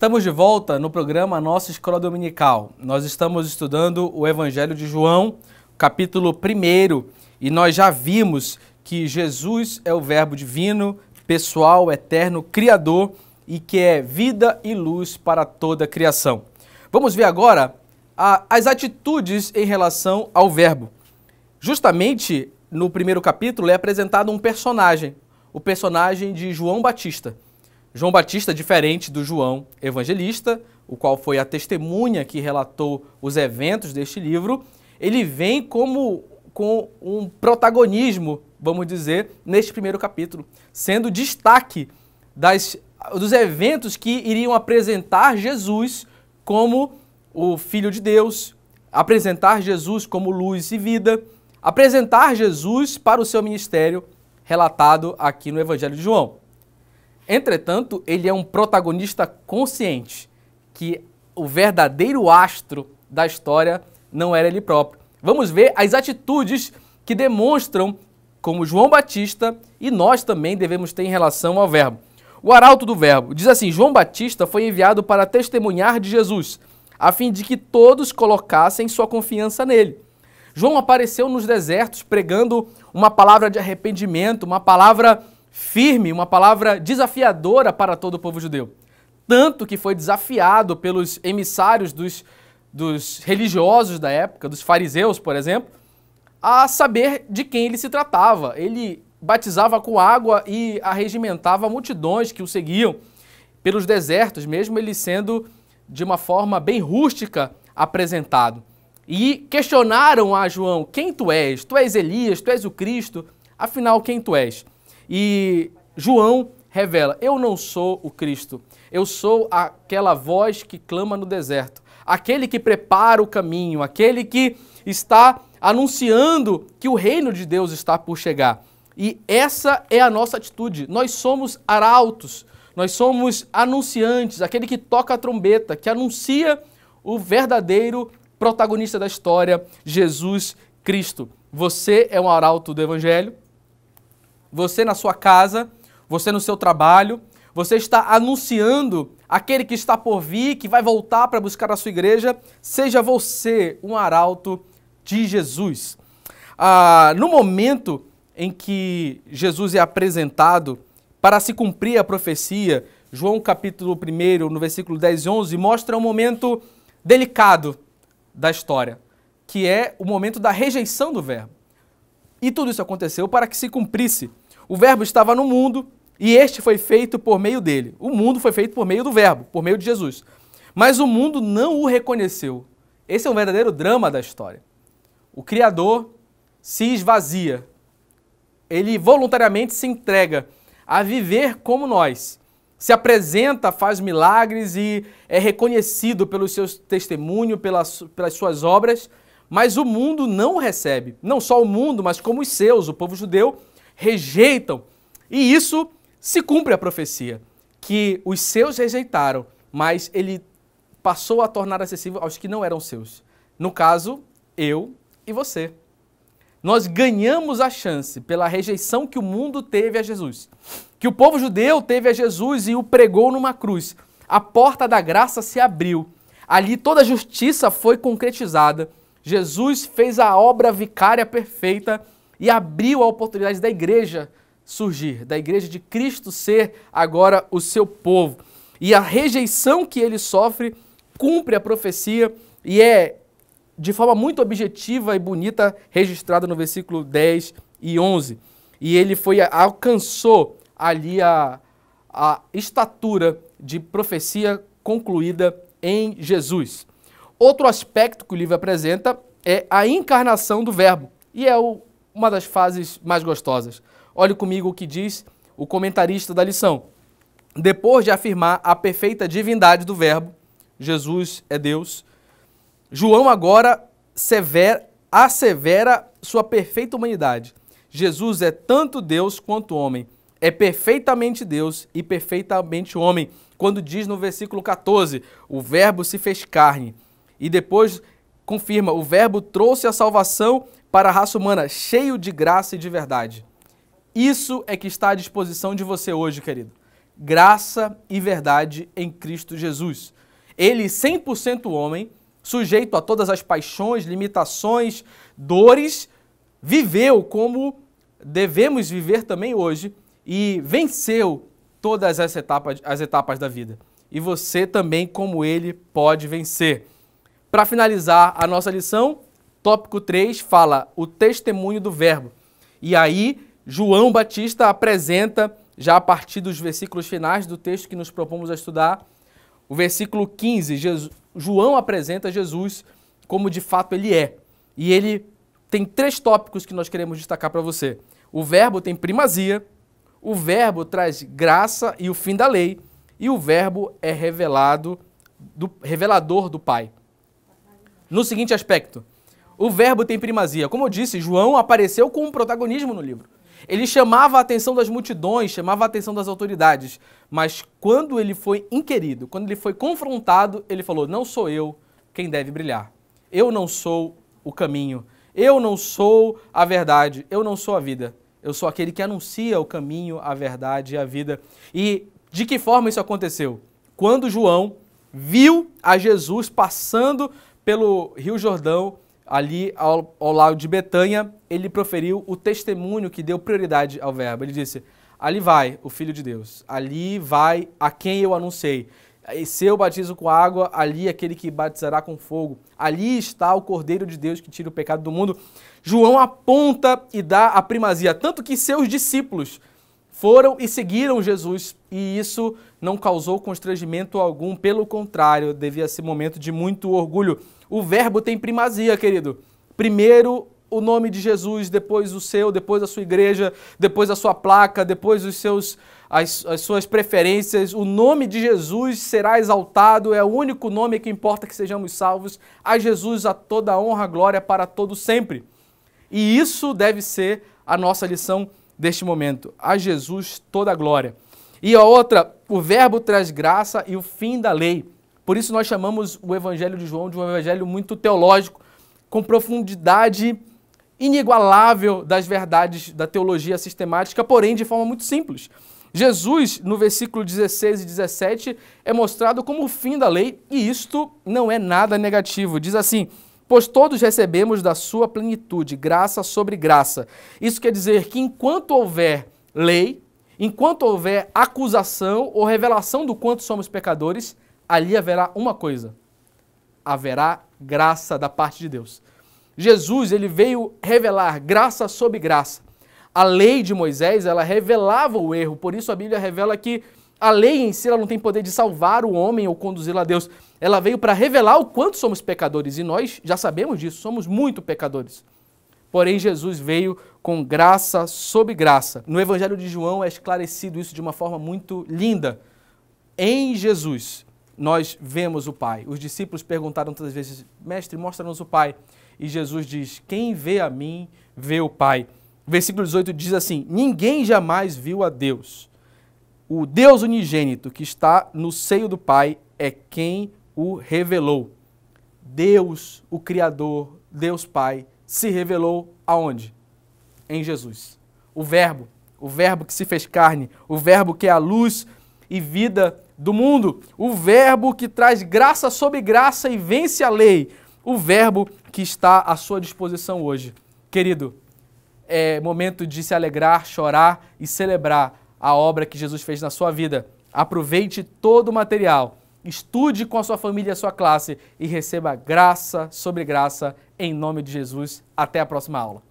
Estamos de volta no programa Nossa Escola Dominical. Nós estamos estudando o Evangelho de João, capítulo 1, e nós já vimos que Jesus é o Verbo divino, pessoal, eterno, criador e que é vida e luz para toda a criação. Vamos ver agora as atitudes em relação ao Verbo. Justamente no primeiro capítulo é apresentado um personagem, o personagem de João Batista. João Batista, diferente do João Evangelista, o qual foi a testemunha que relatou os eventos deste livro, ele vem com um protagonismo, vamos dizer, neste primeiro capítulo, sendo destaque dos eventos que iriam apresentar Jesus como o Filho de Deus, apresentar Jesus como luz e vida, apresentar Jesus para o seu ministério relatado aqui no Evangelho de João. Entretanto, ele é um protagonista consciente que o verdadeiro astro da história não era ele próprio. Vamos ver as atitudes que demonstram como João Batista e nós também devemos ter em relação ao Verbo. O arauto do Verbo diz assim: João Batista foi enviado para testemunhar de Jesus, a fim de que todos colocassem sua confiança nele. João apareceu nos desertos pregando uma palavra de arrependimento, uma palavra firme, uma palavra desafiadora para todo o povo judeu. Tanto que foi desafiado pelos emissários dos religiosos da época, dos fariseus, por exemplo, a saber de quem ele se tratava. Ele batizava com água e arregimentava multidões que o seguiam pelos desertos, mesmo ele sendo de uma forma bem rústica apresentado. E questionaram a João: quem tu és? Tu és Elias? Tu és o Cristo? Afinal, quem tu és? E João revela: eu não sou o Cristo, eu sou aquela voz que clama no deserto, aquele que prepara o caminho, aquele que está anunciando que o reino de Deus está por chegar. E essa é a nossa atitude. Nós somos arautos, nós somos anunciantes, aquele que toca a trombeta, que anuncia o verdadeiro protagonista da história, Jesus Cristo. Você é um arauto do Evangelho. Você na sua casa, você no seu trabalho, você está anunciando aquele que está por vir, que vai voltar para buscar a sua igreja. Seja você um arauto de Jesus. No momento em que Jesus é apresentado para se cumprir a profecia, João capítulo 1, no versículo 10 e 11, mostra um momento delicado da história, que é o momento da rejeição do Verbo. E tudo isso aconteceu para que se cumprisse. O Verbo estava no mundo e este foi feito por meio dele. O mundo foi feito por meio do Verbo, por meio de Jesus. Mas o mundo não o reconheceu. Esse é o verdadeiro drama da história. O Criador se esvazia. Ele voluntariamente se entrega a viver como nós. Se apresenta, faz milagres e é reconhecido pelos seus testemunhos, pelas suas obras, mas o mundo não o recebe. Não só o mundo, mas como os seus, o povo judeu, rejeitam. E isso se cumpre a profecia, que os seus rejeitaram, mas ele passou a tornar acessível aos que não eram seus. No caso, eu e você. Nós ganhamos a chance pela rejeição que o mundo teve a Jesus, que o povo judeu teve a Jesus e o pregou numa cruz. A porta da graça se abriu. Ali toda a justiça foi concretizada. Jesus fez a obra vicária perfeita e abriu a oportunidade da igreja surgir, da igreja de Cristo ser agora o seu povo. E a rejeição que ele sofre cumpre a profecia e é de forma muito objetiva e bonita registrada no versículo 10 e 11. E ele alcançou ali a estatura de profecia concluída em Jesus. Outro aspecto que o livro apresenta é a encarnação do Verbo. E é uma das fases mais gostosas. Olhe comigo o que diz o comentarista da lição. Depois de afirmar a perfeita divindade do Verbo, Jesus é Deus, João agora assevera sua perfeita humanidade. Jesus é tanto Deus quanto homem. É perfeitamente Deus e perfeitamente homem. Quando diz no versículo 14, o Verbo se fez carne. E depois confirma, o Verbo trouxe a salvação para a raça humana, cheio de graça e de verdade. Isso é que está à disposição de você hoje, querido. graça e verdade em Cristo Jesus. Ele, 100% homem, sujeito a todas as paixões, limitações, dores, viveu como devemos viver também hoje e venceu todas as etapas da vida. E você também, como ele, pode vencer. Para finalizar a nossa lição, tópico 3 fala o testemunho do Verbo. E aí, João Batista apresenta, já a partir dos versículos finais do texto que nos propomos a estudar, o versículo 15, João apresenta Jesus como de fato ele é. E ele tem 3 tópicos que nós queremos destacar para você. O Verbo tem primazia, o Verbo traz graça e o fim da lei, e o Verbo é revelador do Pai. No seguinte aspecto, o Verbo tem primazia. Como eu disse, João apareceu com um protagonismo no livro. Ele chamava a atenção das multidões, chamava a atenção das autoridades, mas quando ele foi inquirido, quando ele foi confrontado, ele falou, não sou eu quem deve brilhar. Eu não sou o caminho, eu não sou a verdade, eu não sou a vida. Eu sou aquele que anuncia o caminho, a verdade e a vida. E de que forma isso aconteceu? Quando João viu a Jesus passando pelo Rio Jordão, ali ao lado de Betânia, ele proferiu o testemunho que deu prioridade ao Verbo. Ele disse, ali vai o Filho de Deus, ali vai a quem eu anunciei. E se eu batizo com água, ali aquele que batizará com fogo. Ali está o Cordeiro de Deus que tira o pecado do mundo. João aponta e dá a primazia, tanto que seus discípulos foram e seguiram Jesus, e isso não causou constrangimento algum, pelo contrário, devia ser momento de muito orgulho. O Verbo tem primazia, querido. Primeiro o nome de Jesus, depois o seu, depois a sua igreja, depois a sua placa, depois as suas preferências. O nome de Jesus será exaltado, é o único nome que importa que sejamos salvos. A Jesus a toda a honra, glória para todo sempre. E isso deve ser a nossa lição deste momento. A Jesus toda a glória. E a outra, o Verbo traz graça e o fim da lei. Por isso nós chamamos o Evangelho de João de um evangelho muito teológico, com profundidade inigualável das verdades da teologia sistemática, porém de forma muito simples. Jesus, no versículo 16 e 17, é mostrado como o fim da lei, e isto não é nada negativo. Diz assim, pois todos recebemos da sua plenitude, graça sobre graça. Isso quer dizer que enquanto houver lei, enquanto houver acusação ou revelação do quanto somos pecadores, ali haverá uma coisa, haverá graça da parte de Deus. Jesus, ele veio revelar graça sobre graça. A lei de Moisés, ela revelava o erro, por isso a Bíblia revela que a lei em si ela não tem poder de salvar o homem ou conduzi-lo a Deus. Ela veio para revelar o quanto somos pecadores, e nós já sabemos disso, somos muito pecadores. Porém, Jesus veio com graça sobre graça. No Evangelho de João é esclarecido isso de uma forma muito linda. Em Jesus, nós vemos o Pai. Os discípulos perguntaram tantas vezes, mestre, mostra-nos o Pai. E Jesus diz, quem vê a mim, vê o Pai. O versículo 18 diz assim, ninguém jamais viu a Deus. O Deus unigênito que está no seio do Pai é quem o revelou. Deus, o Criador, Deus Pai, se revelou aonde? Em Jesus. O Verbo que se fez carne, o Verbo que é a luz e vida do mundo, o Verbo que traz graça sobre graça e vence a lei, o Verbo que está à sua disposição hoje. Querido, é momento de se alegrar, chorar e celebrar a obra que Jesus fez na sua vida. Aproveite todo o material, estude com a sua família e a sua classe e receba graça sobre graça em nome de Jesus. Até a próxima aula.